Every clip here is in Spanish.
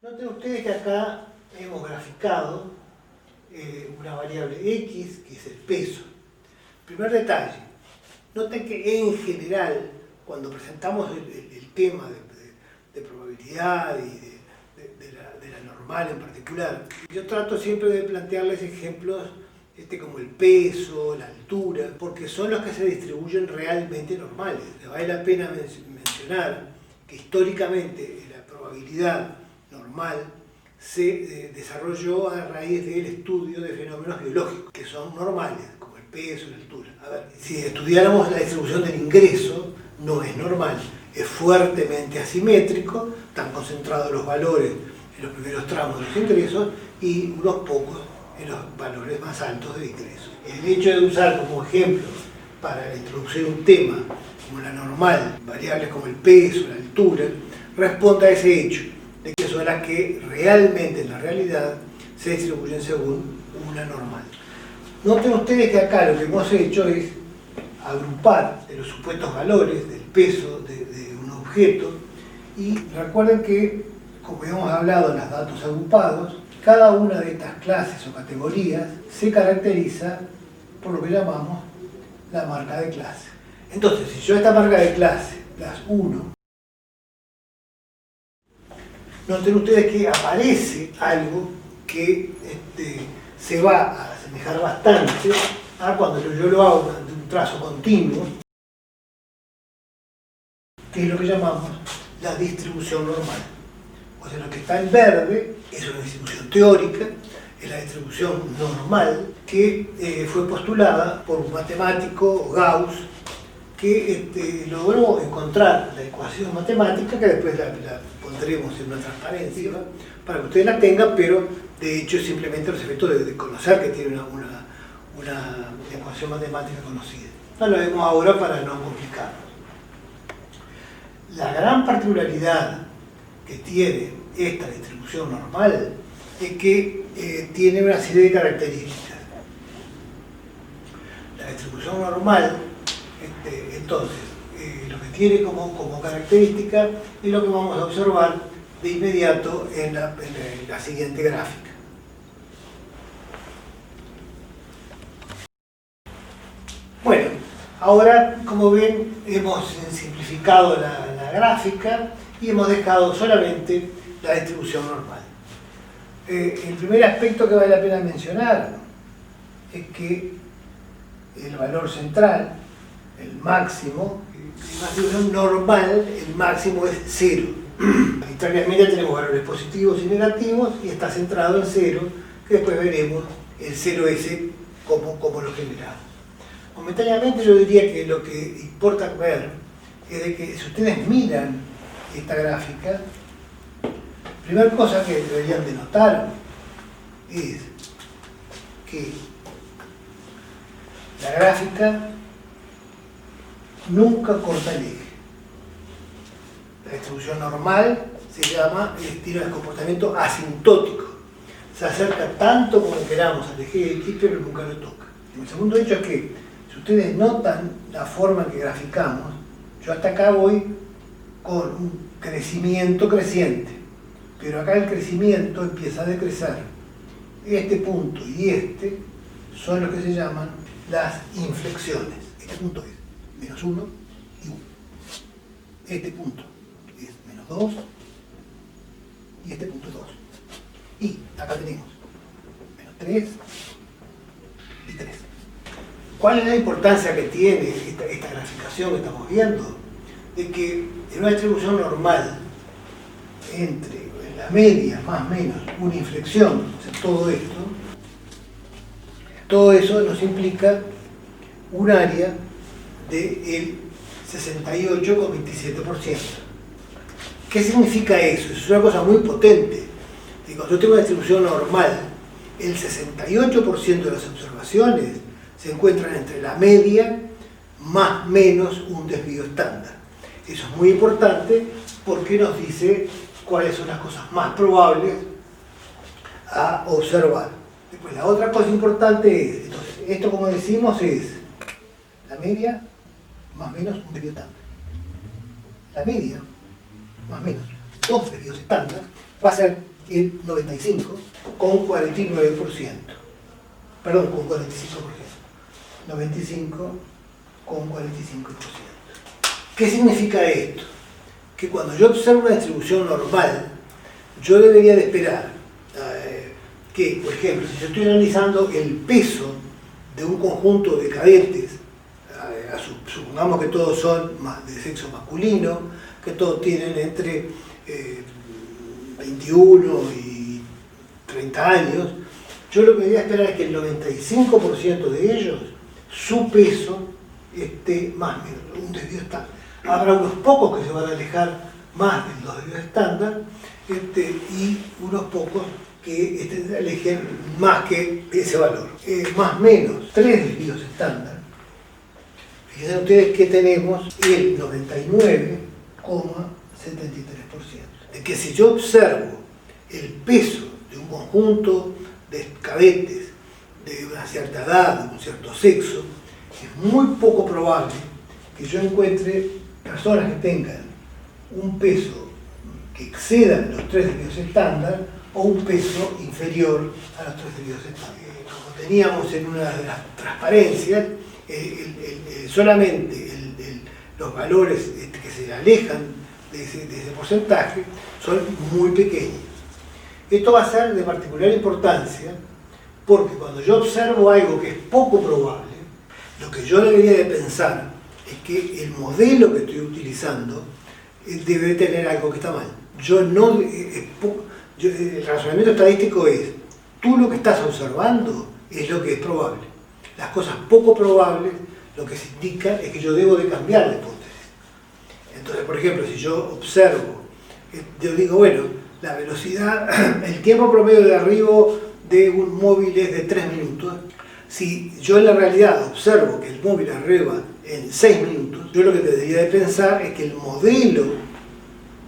Noten ustedes que acá hemos graficado una variable X, que es el peso. Primer detalle, noten que en general, cuando presentamos el tema de probabilidad y de la normal en particular, yo trato siempre de plantearles ejemplos como el peso, la altura, porque son los que se distribuyen realmente normales. Vale la pena mencionar que históricamente la probabilidad normal se desarrolló a raíz del estudio de fenómenos biológicos, que son normales, como el peso, la altura. A ver, si estudiáramos la distribución del ingreso, no es normal, es fuertemente asimétrico, están concentrados los valores en los primeros tramos de los ingresos y unos pocos en los valores más altos de ingresos. El hecho de usar como ejemplo para introducir un tema como la normal, variables como el peso, la altura, responde a ese hecho, de que son las que realmente en la realidad se distribuyen según una normal. Noten ustedes que acá lo que hemos hecho es agrupar de los supuestos valores del peso de un objeto, y recuerden que, como hemos hablado en los datos agrupados, cada una de estas clases o categorías se caracteriza por lo que llamamos la marca de clase. Entonces, si yo a esta marca de clase las 1, noten ustedes que aparece algo que se va a asemejar bastante a cuando yo lo hago de un trazo continuo, que es lo que llamamos la distribución normal. O sea, lo que está en verde es una distribución teórica, es la distribución normal que fue postulada por un matemático, Gauss, que logró encontrar la ecuación matemática, que después la pondremos en una transparencia para que ustedes la tengan, pero de hecho es simplemente los efectos de conocer que tiene una ecuación matemática conocida. No lo vemos ahora para no complicarnos. La gran particularidad que tiene esta distribución normal es que tiene una serie de características. La distribución normal, entonces, lo que tiene como característica es lo que vamos a observar de inmediato en la siguiente gráfica. Bueno, ahora, como ven, hemos simplificado la gráfica y hemos dejado solamente la distribución normal. El primer aspecto que vale la pena mencionar es que el valor central, el máximo, en una distribución normal, el máximo es 0. Arbitrariamente tenemos valores positivos y negativos y está centrado en 0, que después veremos el 0S como lo generamos. Momentáneamente yo diría que lo que importa ver es de que si ustedes miran esta gráfica, la primera cosa que deberían de notar es que la gráfica nunca corta el eje. La distribución normal se llama el estilo de comportamiento asintótico. Se acerca tanto como queramos al eje de X, pero nunca lo toca. El segundo hecho es que, si ustedes notan la forma en que graficamos, yo hasta acá voy con un crecimiento creciente, pero acá el crecimiento empieza a decrecer. Este punto y este son los que se llaman las inflexiones. Este punto es -1 y 1. Este punto es -2 y este punto es 2. Y acá tenemos -3 y 3. ¿Cuál es la importancia que tiene esta graficación que estamos viendo? De que en una distribución normal, entre la media más o menos una inflexión, o sea, todo eso nos implica un área del 68,27%. ¿Qué significa eso? Eso es una cosa muy potente. Cuando yo tengo una distribución normal, el 68% de las observaciones se encuentran entre la media más menos un desvío estándar. Eso es muy importante porque nos dice cuáles son las cosas más probables a observar. Después, la otra cosa importante es, entonces, esto, como decimos, es la media más menos un desvío estándar. La media más menos dos desvíos estándar va a ser el 95 con 49%. Perdón, con 45%. 95 con 45%. ¿Qué significa esto? Que cuando yo observo una distribución normal, yo debería de esperar que, por ejemplo, si yo estoy analizando el peso de un conjunto de cadetes, supongamos que todos son de sexo masculino, que todos tienen entre 21 y 30 años, yo lo que debería esperar es que el 95% de ellos, su peso esté más o menos un desvío estándar. Habrá unos pocos que se van a alejar más de los desvíos estándar y unos pocos que se alejen más que ese valor. Más o menos 3 desvíos estándar. Fíjense ustedes que tenemos el 99,73%. De que si yo observo el peso de un conjunto de cadetes de una cierta edad, de un cierto sexo, es muy poco probable que yo encuentre personas que tengan un peso que exceda los 3 desvíos estándar o un peso inferior a los 3 desvíos estándar. Como teníamos en una de las transparencias, solamente los valores que se alejan de ese porcentaje son muy pequeños. Esto va a ser de particular importancia porque cuando yo observo algo que es poco probable, lo que yo debería de pensar es que el modelo que estoy utilizando debe tener algo que está mal. El razonamiento estadístico es, tú lo que estás observando es lo que es probable. Las cosas poco probables, lo que se indica es que yo debo de cambiar la hipótesis. Entonces, por ejemplo, si yo observo, yo digo, bueno, la velocidad, el tiempo promedio de arribo de un móvil es de 3 minutos. Si yo en la realidad observo que el móvil arriba en 6 minutos, yo lo que debería de pensar es que el modelo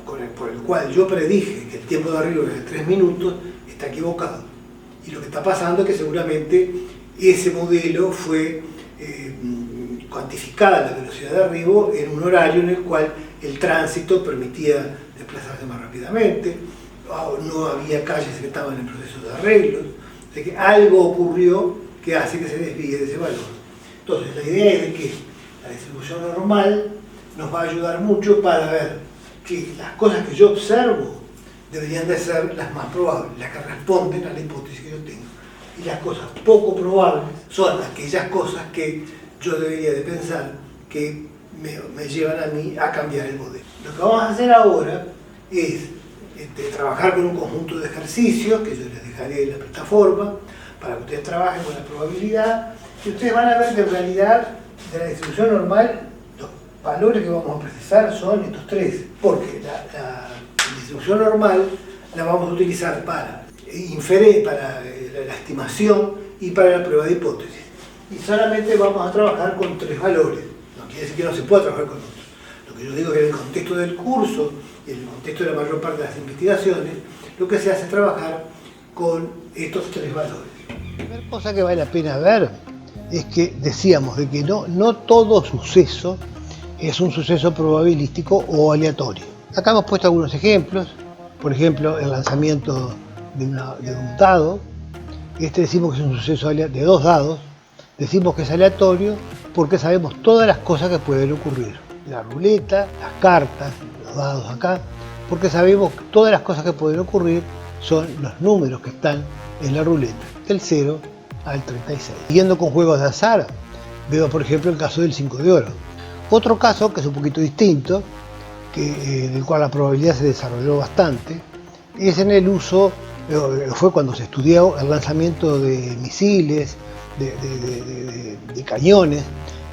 por el cual yo predije que el tiempo de arribo es de 3 minutos está equivocado. Y lo que está pasando es que seguramente ese modelo fue cuantificada la velocidad de arribo en un horario en el cual el tránsito permitía desplazarse más rápidamente, no había calles que estaban en proceso de arreglos, o sea que algo ocurrió que hace que se desvíe de ese valor. Entonces, la idea es de que la distribución normal nos va a ayudar mucho para ver que las cosas que yo observo deberían de ser las más probables, las que responden a la hipótesis que yo tengo. Y las cosas poco probables son aquellas cosas que yo debería de pensar que me llevan a mí a cambiar el modelo. Lo que vamos a hacer ahora es trabajar con un conjunto de ejercicios que yo les dejaré en la plataforma para que ustedes trabajen con la probabilidad y ustedes van a ver que en realidad de la distribución normal los valores que vamos a precisar son estos 3, porque la distribución normal la vamos a utilizar para la estimación y para la prueba de hipótesis. Y solamente vamos a trabajar con 3 valores. No quiere decir que no se pueda trabajar con otros. Lo que yo digo es que en el contexto del curso y en el contexto de la mayor parte de las investigaciones, lo que se hace es trabajar con estos 3 valores. La primera cosa que vale la pena ver es que decíamos de que no todo suceso es un suceso probabilístico o aleatorio. Acá hemos puesto algunos ejemplos, por ejemplo, el lanzamiento de un dado. Decimos que es un suceso de 2 dados, decimos que es aleatorio porque sabemos todas las cosas que pueden ocurrir. La ruleta, las cartas, los dados acá, porque sabemos que todas las cosas que pueden ocurrir son los números que están en la ruleta, del 0 al 36. Siguiendo con juegos de azar, veo por ejemplo el caso del 5 de oro. Otro caso que es un poquito distinto, del cual la probabilidad se desarrolló bastante, es en el uso, fue cuando se estudió el lanzamiento de misiles, de cañones.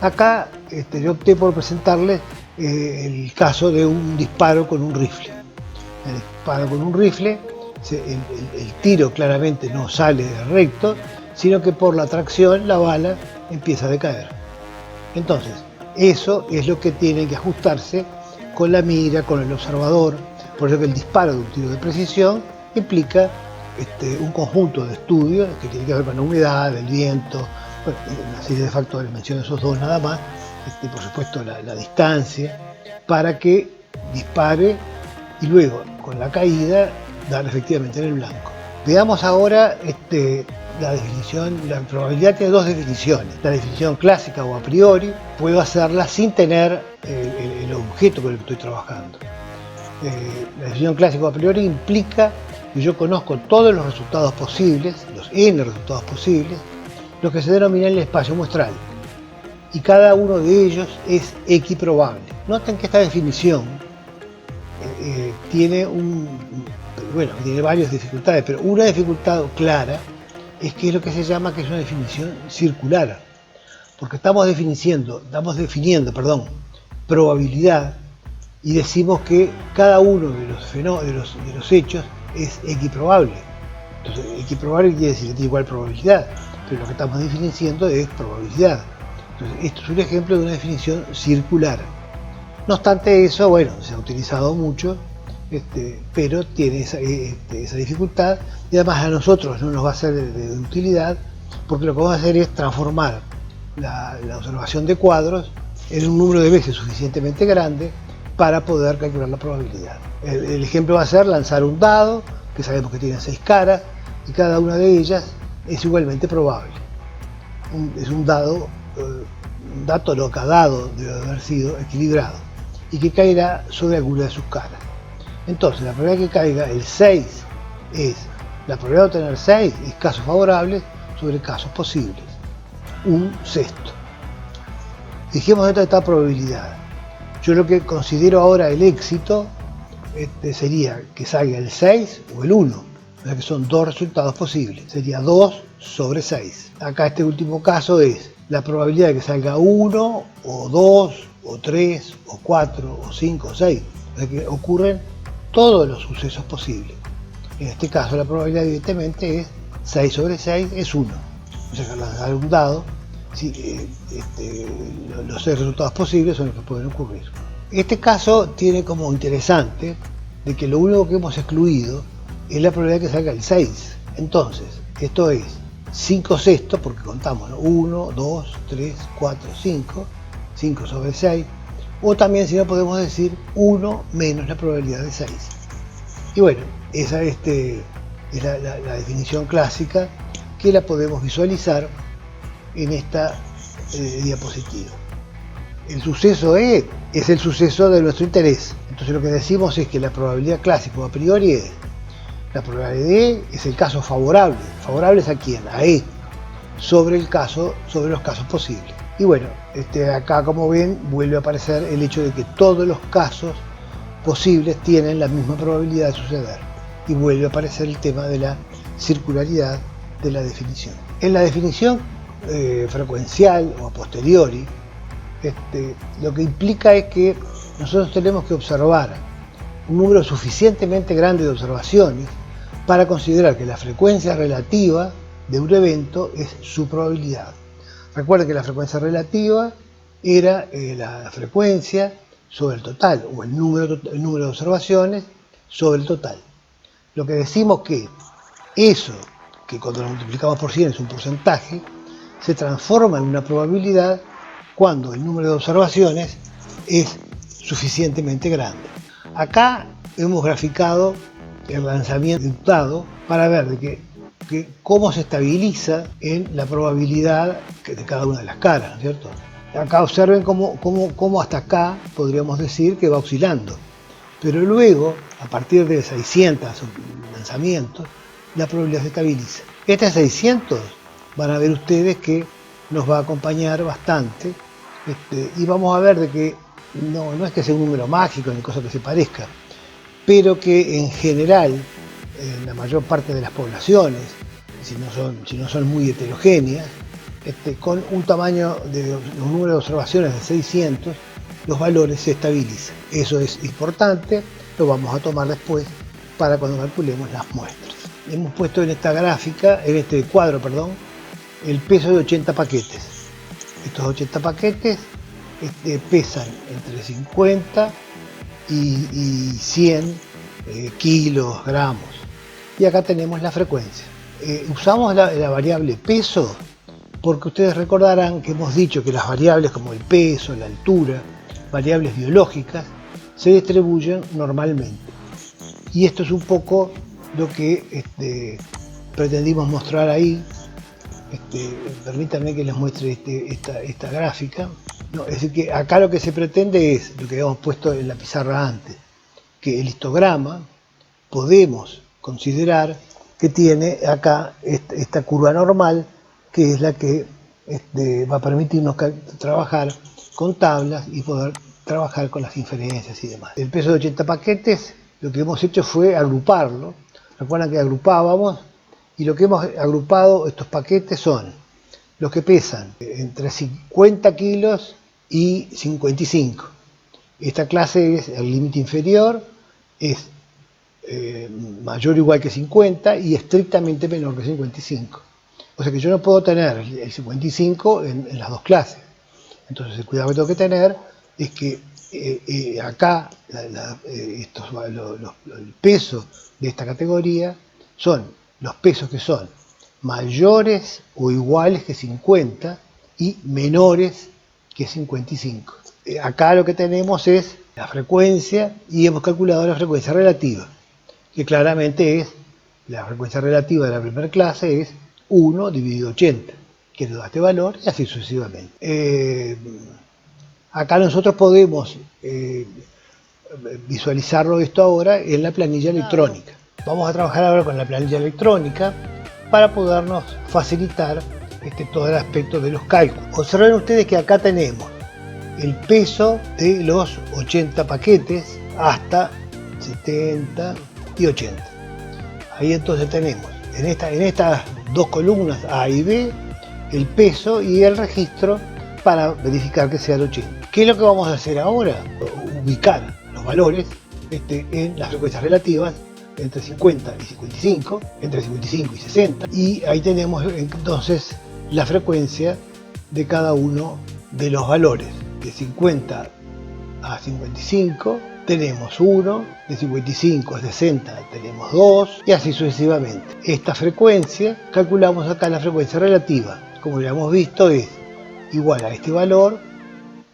Acá yo opté por presentarles el caso de un disparo con un rifle. El disparo con un rifle, el tiro claramente no sale recto, sino que por la tracción la bala empieza a decaer. Entonces, eso es lo que tiene que ajustarse con la mira, con el observador. Por eso que el disparo de un tiro de precisión implica un conjunto de estudios que tiene que ver con la humedad, el viento, bueno, una serie de factores, menciono esos 2 nada más, por supuesto la distancia, para que dispare y luego con la caída dar efectivamente en el blanco. Veamos ahora la definición. La probabilidad tiene dos definiciones. La definición clásica o a priori, puedo hacerla sin tener el objeto con el que estoy trabajando. La definición clásica o a priori implica que yo conozco todos los resultados posibles, los n resultados posibles, lo que se denomina el espacio muestral, y cada uno de ellos es equiprobable. Noten que esta definición tiene tiene varias dificultades, pero una dificultad clara es que es lo que se llama que es una definición circular, porque estamos definiendo, probabilidad, y decimos que cada uno de los hechos es equiprobable. Entonces, equiprobable quiere decir que tiene igual probabilidad, pero lo que estamos definiendo es probabilidad. Entonces, esto es un ejemplo de una definición circular. No obstante eso, bueno, se ha utilizado mucho, pero tiene esa dificultad, y además a nosotros no nos va a ser de utilidad, porque lo que vamos a hacer es transformar la observación de cuadros en un número de veces suficientemente grande para poder calcular la probabilidad. El ejemplo va a ser lanzar un dado, que sabemos que tiene 6 caras, y cada una de ellas es igualmente probable. Es un dato cada dado debe haber sido equilibrado, y que caerá sobre alguna de sus caras. Entonces, la probabilidad que caiga el 6 la probabilidad de obtener 6 es casos favorables sobre casos posibles. Un sexto. Dijimos dentro de esta probabilidad. Yo lo que considero ahora el éxito sería que salga el 6 o el 1, o sea que son dos resultados posibles. Sería 2 sobre 6. Acá este último caso es la probabilidad de que salga 1 o 2 o 3 o 4 o 5 o 6. O sea que ocurren todos los sucesos posibles. En este caso la probabilidad evidentemente es 6 sobre 6 es 1. O sea que al lanzar un dado, los 6 resultados posibles son los que pueden ocurrir. Este caso tiene como interesante de que lo único que hemos excluido es la probabilidad de que salga el 6. Entonces, esto es 5 sextos, porque contamos, ¿no? 1, 2, 3, 4, 5, 5 sobre 6, o también si no podemos decir 1 menos la probabilidad de 6. Y bueno, esa es la definición clásica que la podemos visualizar en esta diapositiva. El suceso E es el suceso de nuestro interés. Entonces lo que decimos es que la probabilidad clásica o a priori es la probabilidad de E es el caso favorable. ¿Favorables a quién? A E, sobre los casos posibles. Y bueno, acá como ven vuelve a aparecer el hecho de que todos los casos posibles tienen la misma probabilidad de suceder. Y vuelve a aparecer el tema de la circularidad de la definición. En la definición frecuencial o a posteriori, lo que implica es que nosotros tenemos que observar un número suficientemente grande de observaciones para considerar que la frecuencia relativa de un evento es su probabilidad. Recuerden que la frecuencia relativa era la frecuencia sobre el total, o el número de observaciones sobre el total. Lo que decimos que eso, que cuando lo multiplicamos por 100 es un porcentaje, se transforma en una probabilidad cuando el número de observaciones es suficientemente grande. Acá hemos graficado el lanzamiento de un dado para ver de cómo se estabiliza en la probabilidad de cada una de las caras, ¿no es cierto? Acá observen cómo hasta acá podríamos decir que va oscilando, pero luego, a partir de 600 lanzamientos, la probabilidad se estabiliza. Este 600 van a ver ustedes que nos va a acompañar bastante, y vamos a ver de que no es que sea un número mágico ni cosa que se parezca, pero que en general, en la mayor parte de las poblaciones, si no son muy heterogéneas, con un tamaño de un número de observaciones de 600, los valores se estabilizan. Eso es importante, lo vamos a tomar después para cuando calculemos las muestras. Hemos puesto en esta gráfica, en este cuadro, perdón, el peso de 80 paquetes. Estos 80 paquetes pesan entre 50 y 100 kilos, gramos. Y acá tenemos la frecuencia. Usamos la variable peso porque ustedes recordarán que hemos dicho que las variables como el peso, la altura, variables biológicas, se distribuyen normalmente. Y esto es un poco lo que pretendimos mostrar ahí. Permítanme que les muestre esta gráfica. No, es decir, que acá lo que se pretende es lo que habíamos puesto en la pizarra antes, que el histograma podemos considerar que tiene acá esta curva normal, que es la que va a permitirnos trabajar con tablas y poder trabajar con las inferencias y demás. El peso de 80 paquetes, lo que hemos hecho fue agruparlo. Recuerdan que agrupábamos, y lo que hemos agrupado, estos paquetes, son los que pesan entre 50 kilos y 55. Esta clase es el límite inferior, es mayor o igual que 50 y estrictamente menor que 55. O sea que yo no puedo tener el 55 en las dos clases. Entonces el cuidado que tengo que tener es que acá el peso de esta categoría son los pesos que son mayores o iguales que 50 y menores que 55. Acá lo que tenemos es la frecuencia y hemos calculado la frecuencia relativa, que claramente es la frecuencia relativa de la primera clase es 1 dividido 80, que nos da este valor y así sucesivamente. Acá nosotros podemos visualizarlo esto ahora en la planilla electrónica. Vamos a trabajar ahora con la planilla electrónica para podernos facilitar todo el aspecto de los cálculos. Observen ustedes que acá tenemos el peso de los 80 paquetes hasta 70 y 80. Ahí entonces tenemos en estas dos columnas A y B el peso y el registro para verificar que sea el 80. ¿Qué es lo que vamos a hacer ahora? Ubicar los valores en las frecuencias relativas entre 50 y 55, entre 55 y 60, y ahí tenemos entonces la frecuencia de cada uno de los valores. De 50 a 55 tenemos 1, de 55 a 60 tenemos 2 y así sucesivamente. Esta frecuencia, calculamos acá la frecuencia relativa, como ya hemos visto, es igual a este valor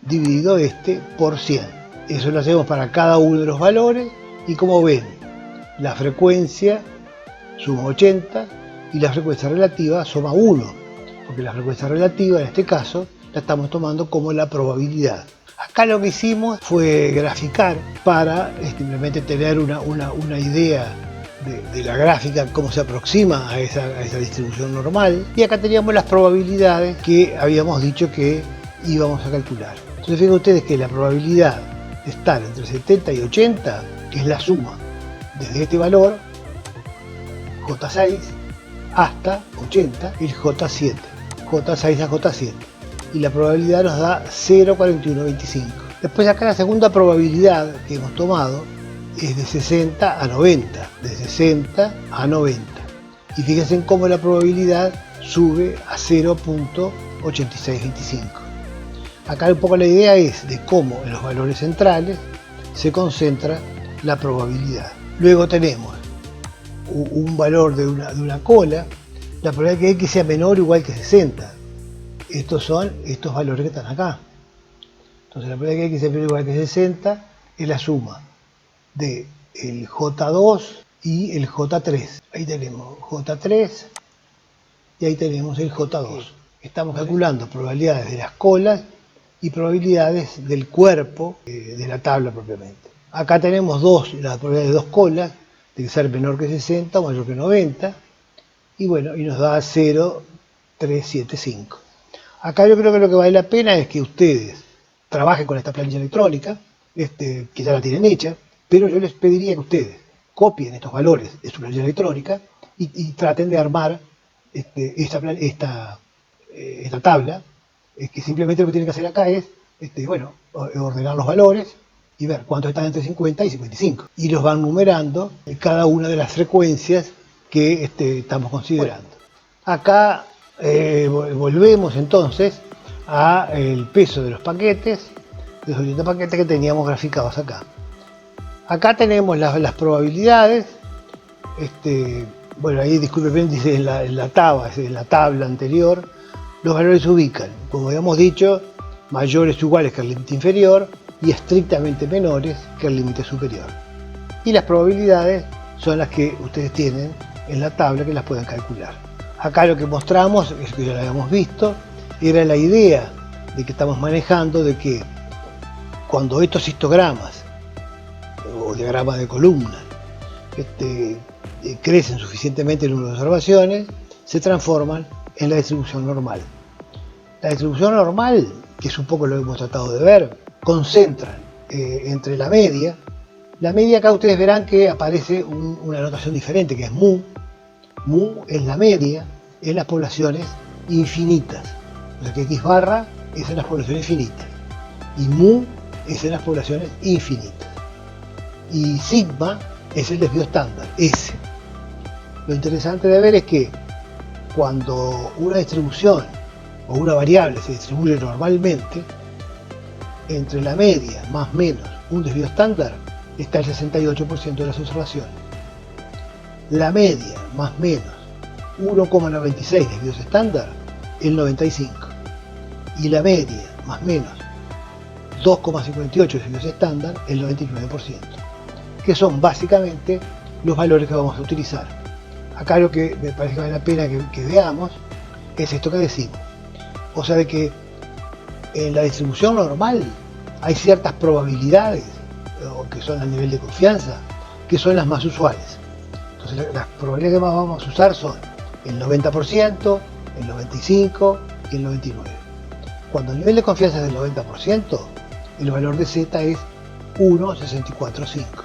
dividido por 100. Eso lo hacemos para cada uno de los valores y como ven, la frecuencia suma 80 y la frecuencia relativa suma 1, porque la frecuencia relativa en este caso la estamos tomando como la probabilidad. Acá lo que hicimos fue graficar para simplemente tener una idea de la gráfica, cómo se aproxima a esa distribución normal, y acá teníamos las probabilidades que habíamos dicho que íbamos a calcular. Entonces fíjense ustedes que la probabilidad de estar entre 70 y 80 es la suma desde este valor J6 hasta 80, el J7, J6 a J7, y la probabilidad nos da 0,4125. Después acá la segunda probabilidad que hemos tomado es de 60 a 90, de 60 a 90, y fíjense en cómo la probabilidad sube a 0,8625. Acá un poco la idea es de cómo en los valores centrales se concentra la probabilidad. Luego tenemos un valor de una cola, la probabilidad que X sea menor o igual que 60. Estos son estos valores que están acá. Entonces la probabilidad que X sea menor o igual que 60 es la suma de el J2 y el J3. Ahí tenemos J3 y ahí tenemos el J2. Estamos calculando probabilidades de las colas y probabilidades del cuerpo de la tabla propiamente. Acá tenemos la probabilidad de dos colas, de ser menor que 60 o mayor que 90, y bueno, y nos da 0,375. Acá yo creo que lo que vale la pena es que ustedes trabajen con esta planilla electrónica, que ya la tienen hecha, pero yo les pediría que ustedes copien estos valores de su planilla electrónica y traten de armar esta tabla, que simplemente lo que tienen que hacer acá es ordenar los valores y ver cuántos están entre 50 y 55. Y los van numerando en cada una de las frecuencias que estamos considerando. Acá volvemos entonces al peso de los paquetes, de los 80 paquetes que teníamos graficados acá. Acá tenemos las probabilidades. Bueno, ahí disculpen, dice en la tabla anterior, los valores se ubican, como habíamos dicho, mayores o iguales que el límite inferior y estrictamente menores que el límite superior. Y las probabilidades son las que ustedes tienen en la tabla que las pueden calcular. Acá lo que mostramos, es que ya lo habíamos visto, era la idea de que estamos manejando de que cuando estos histogramas o diagramas de columna crecen suficientemente el número de observaciones, se transforman en la distribución normal. La distribución normal, que es un poco lo que hemos tratado de ver, concentra entre la media. La media acá ustedes verán que aparece una notación diferente, que es mu. Mu es la media en las poblaciones infinitas. O sea que X barra es en las poblaciones finitas. Y mu es en las poblaciones infinitas. Y sigma es el desvío estándar, S. Lo interesante de ver es que cuando una distribución o una variable se distribuye normalmente, entre la media más menos un desvío estándar está el 68% de las observaciones. La media más menos 1,96 desvíos estándar, el 95%. Y la media más menos 2,58 desvíos estándar, el 99%. Que son básicamente los valores que vamos a utilizar. Acá lo que me parece que vale la pena que veamos es esto que decimos. O sea, de que en la distribución normal hay ciertas probabilidades, que son a nivel de confianza, que son las más usuales. Entonces las probabilidades que más vamos a usar son el 90%, el 95% y el 99%. Cuando el nivel de confianza es del 90%, el valor de Z es 1,645.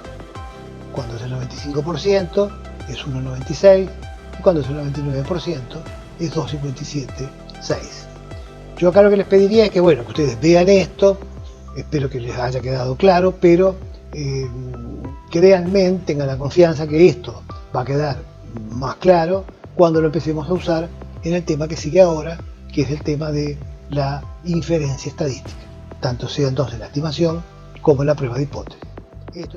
Cuando es el 95% es 1,96 y cuando es el 99% es 2,576. Yo acá lo que les pediría es que, bueno, que ustedes vean esto, espero que les haya quedado claro, pero créanme, tengan la confianza que esto va a quedar más claro cuando lo empecemos a usar en el tema que sigue ahora, que es el tema de la inferencia estadística, tanto sea entonces la estimación como la prueba de hipótesis. Esto